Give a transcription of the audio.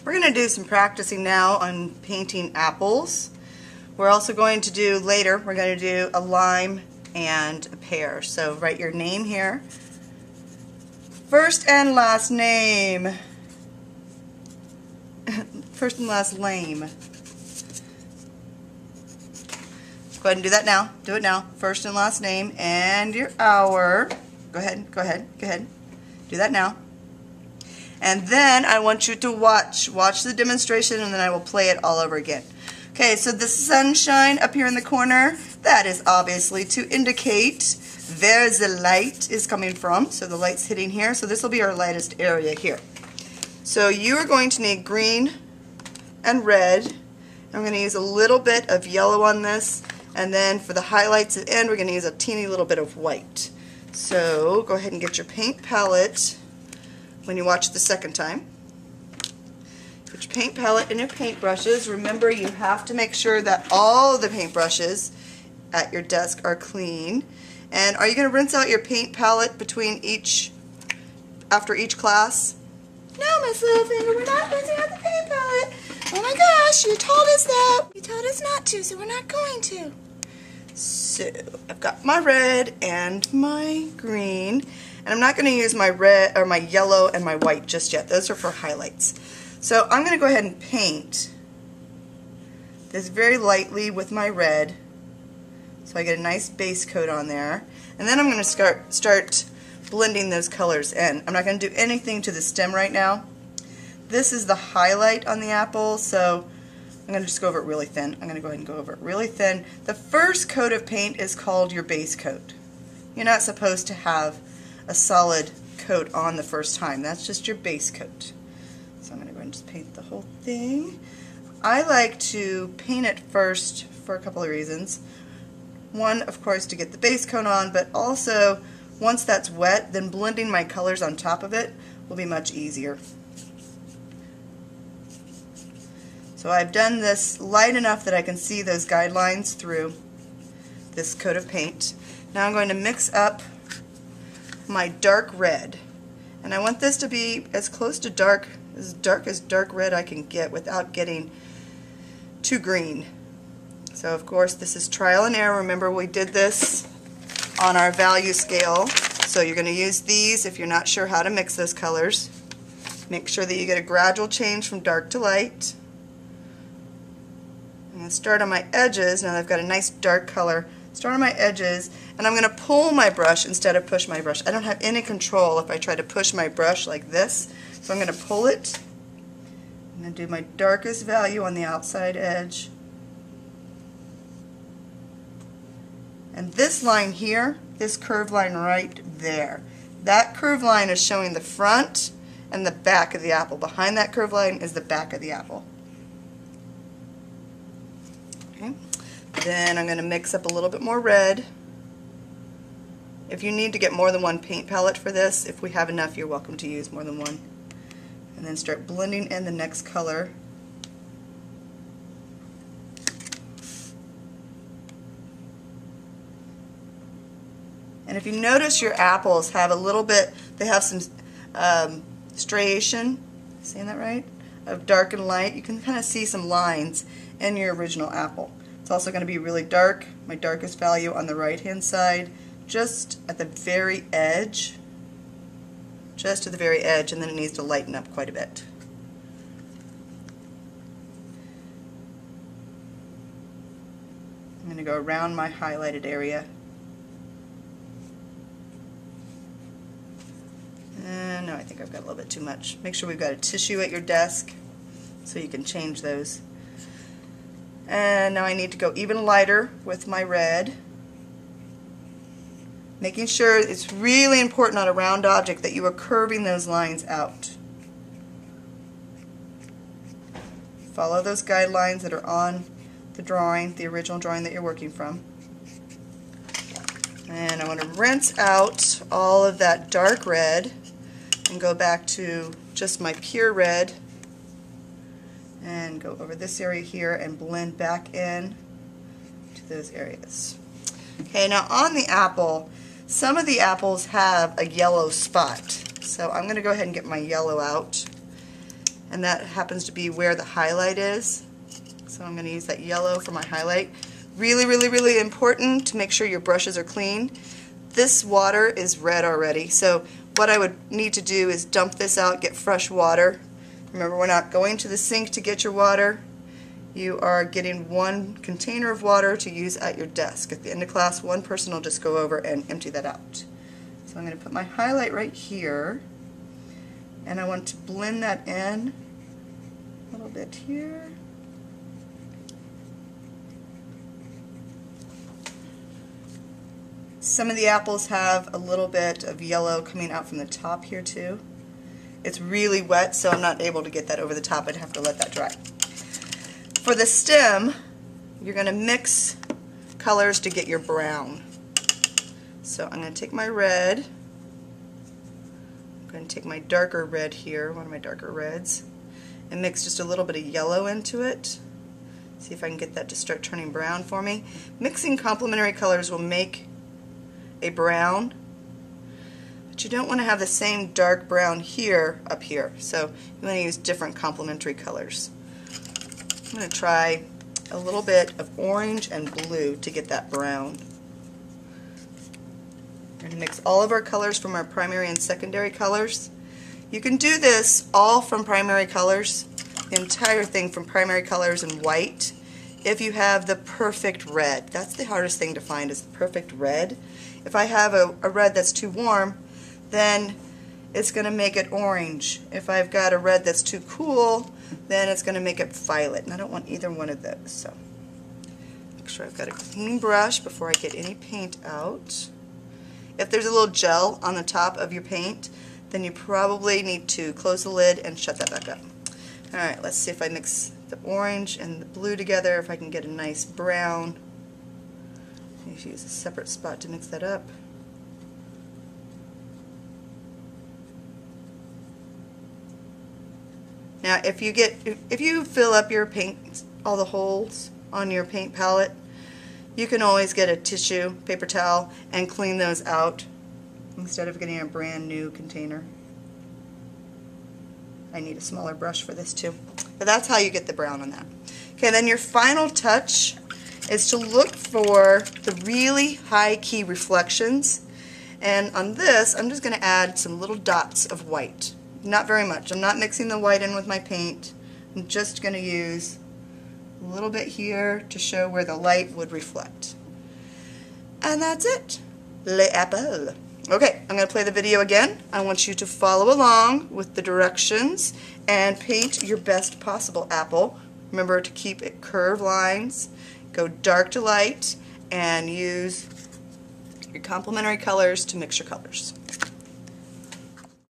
We're going to do some practicing now on painting apples. We're also going to do later, we're going to do a lime and a pear. So write your name here. First and last name. First and last lame. Go ahead and do that now. Do it now. First and last name and your hour. Go ahead. Do that now. And then I want you to watch the demonstration, and then I will play it all over again. Okay, so the sunshine up here in the corner, that is obviously to indicate where the light is coming from. So the light's hitting here, so this will be our lightest area here. So you are going to need green and red. I'm going to use a little bit of yellow on this, and then for the highlights at the end, we're going to use a teeny little bit of white. So go ahead and get your paint palette when you watch the second time. Put your paint palette and your paint brushes. Remember, you have to make sure that all the paint brushes at your desk are clean. And are you going to rinse out your paint palette after each class? No, Miss Littlefinger, we're not rinsing out the paint palette. Oh my gosh, you told us that. You told us not to, so we're not going to. So I've got my red and my green, and I'm not going to use my red or my yellow and my white just yet. Those are for highlights. So I'm going to go ahead and paint this very lightly with my red, so I get a nice base coat on there. And then I'm going to start blending those colors in. I'm not going to do anything to the stem right now. This is the highlight on the apple, so I'm going to just go over it really thin. I'm going to go ahead and go over it really thin. The first coat of paint is called your base coat. You're not supposed to have a solid coat on the first time. That's just your base coat. So I'm going to go ahead and just paint the whole thing. I like to paint it first for a couple of reasons. One, of course, to get the base coat on, but also once that's wet, then blending my colors on top of it will be much easier. So I've done this light enough that I can see those guidelines through this coat of paint. Now I'm going to mix up my dark red. And I want this to be as close to dark as dark red I can get without getting too green. So of course this is trial and error. Remember, we did this on our value scale. So you're going to use these if you're not sure how to mix those colors. Make sure that you get a gradual change from dark to light. I'm going to start on my edges. Now that I've got a nice dark color, start on my edges, and I'm going to pull my brush instead of push my brush. I don't have any control if I try to push my brush like this, so I'm going to pull it. I'm going to do my darkest value on the outside edge. And this line here, this curved line right there, that curved line is showing the front and the back of the apple. Behind that curved line is the back of the apple. Okay. Then I'm going to mix up a little bit more red. If you need to get more than one paint palette for this, if we have enough, you're welcome to use more than one. And then start blending in the next color. And if you notice, your apples have a little bit, they have some striation, saying that right, of dark and light. You can kind of see some lines in your original apple. It's also going to be really dark, my darkest value on the right hand side, just at the very edge, just to the very edge, and then it needs to lighten up quite a bit. I'm going to go around my highlighted area. No, I think I've got a little bit too much. Make sure we've got a tissue at your desk so you can change those. And now I need to go even lighter with my red. Making sure it's really important on a round object that you are curving those lines out. Follow those guidelines that are on the drawing, the original drawing that you're working from. And I want to rinse out all of that dark red and go back to just my pure red and go over this area here and blend back in to those areas. Okay, now on the apple, some of the apples have a yellow spot. So I'm going to go ahead and get my yellow out. and that happens to be where the highlight is. So I'm going to use that yellow for my highlight. Really, really, really important to make sure your brushes are clean. This water is red already, so what I would need to do is dump this out, get fresh water. Remember, we're not going to the sink to get your water. You are getting one container of water to use at your desk. At the end of class, one person will just go over and empty that out. So I'm going to put my highlight right here, and I want to blend that in a little bit here. Some of the apples have a little bit of yellow coming out from the top here too. It's really wet, so I'm not able to get that over the top. I'd have to let that dry. For the stem, you're going to mix colors to get your brown. So I'm going to take my red, I'm going to take my darker red here, one of my darker reds, and mix just a little bit of yellow into it. See if I can get that to start turning brown for me. Mixing complementary colors will make a brown, but you don't want to have the same dark brown here up here, so you want to use different complementary colors. I'm going to try a little bit of orange and blue to get that brown. We're going to mix all of our colors from our primary and secondary colors. You can do this all from primary colors, the entire thing from primary colors and white, if you have the perfect red. That's the hardest thing to find, is the perfect red. If I have a red that's too warm, then it's going to make it orange. If I've got a red that's too cool, then it's going to make it violet, and I don't want either one of those. So make sure I've got a clean brush before I get any paint out. If there's a little gel on the top of your paint, then you probably need to close the lid and shut that back up. Alright, let's see if I mix the orange and the blue together, if I can get a nice brown. I need to use a separate spot to mix that up. Now if you fill up your paint, all the holes on your paint palette, you can always get a tissue, paper towel, and clean those out instead of getting a brand new container. I need a smaller brush for this too. But that's how you get the brown on that. Okay, then your final touch is to look for the really high key reflections. And on this, I'm just going to add some little dots of white. Not very much. I'm not mixing the white in with my paint. I'm just going to use a little bit here to show where the light would reflect. And that's it. Les apples. Okay, I'm going to play the video again. I want you to follow along with the directions and paint your best possible apple. Remember to keep it curved lines, go dark to light, and use your complementary colors to mix your colors.